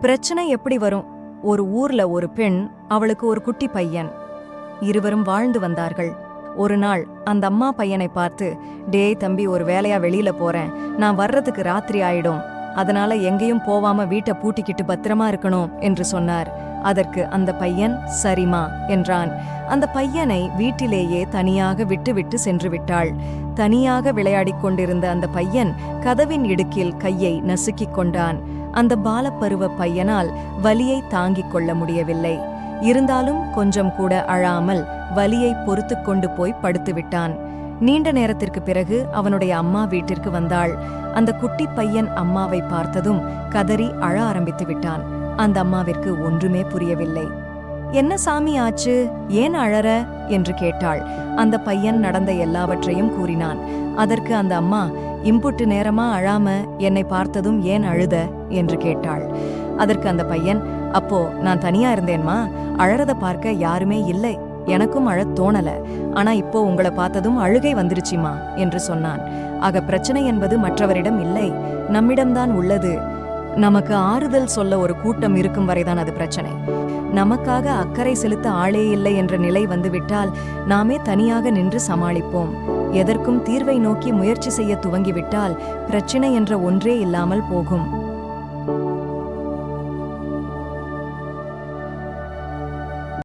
பிரச்சனை எப்படி வரும்? ஒரு ஊர்ல ஒரு பெண், அவளுக்கு ஒரு குட்டி பையன். இருவரும் வாழ்ந்து வந்தார்கள். ஒரு நாள் அந்த அம்மா பையனை பார்த்து, டேய் தம்பி, ஒரு வேலையா வெளியில போறேன், நான் வர்றதுக்கு ராத்திரி ஆயிடும், அதனால எங்கேயும் போவாம வீட்டை பூட்டிக்கிட்டு பத்திரமா இருக்கணும் என்று சொன்னார். அதற்கு அந்த பையன் சரிமா என்றான். அந்த பையனை வீட்டிலேயே தனியாக விட்டுவிட்டு சென்று விட்டாள். தனியாக விளையாடிக் கொண்டிருந்த அந்த பையன் கதவின் இடுக்கில் கையை நசுக்கிக் கொண்டான். அந்த பாலப்பருவ பையனால் வலியை தாங்கிக் கொள்ள முடியவில்லை. இருந்தாலும் கொஞ்சம் கூட அழாமல் வலியை பொறுத்து கொண்டு போய் படுத்துவிட்டான். நீண்ட நேரத்திற்கு பிறகு அவனுடைய அம்மா வீட்டிற்கு வந்தாள். அந்த குட்டி பையன் அம்மாவை பார்த்ததும் கதறி அழ ஆரம்பித்து விட்டான். அந்த அம்மாவிற்கு ஒன்றுமே புரியவில்லை. என்ன சாமி ஆச்சு, ஏன் அழற என்று கேட்டாள். அந்த பையன் நடந்த எல்லாவற்றையும் கூறினான். அதற்கு அந்த அம்மா, இம்புட்டு நேரமா அழாம என்னை பார்த்ததும் ஏன் அழுத என்று கேட்டாள். அதற்கு அந்த பையன், அப்போ நான் தனியா இருந்தேன்மா, அழறத பார்க்க யாருமே இல்லை, எனக்கும் அழத் தோணல, ஆனா இப்போ உங்களை பார்த்ததும் அழுகை வந்துருச்சுமா என்று சொன்னான். ஆக பிரச்சனை என்பது மற்றவரிடம் இல்லை, நம்மிடம்தான் உள்ளது. நமக்கு ஆறுதல் சொல்ல ஒரு கூட்டம் இருக்கும் வரைதான் அது பிரச்சனை. நமக்காக அக்கறை செலுத்த ஆளே இல்லை என்ற நிலை வந்துவிட்டால் நாமே தனியாக நின்று சமாளிப்போம். எதற்கும் தீர்வை நோக்கி முயற்சி செய்ய துவங்கிவிட்டால் பிரச்சனை என்ற ஒன்றே இல்லாமல் போகும்.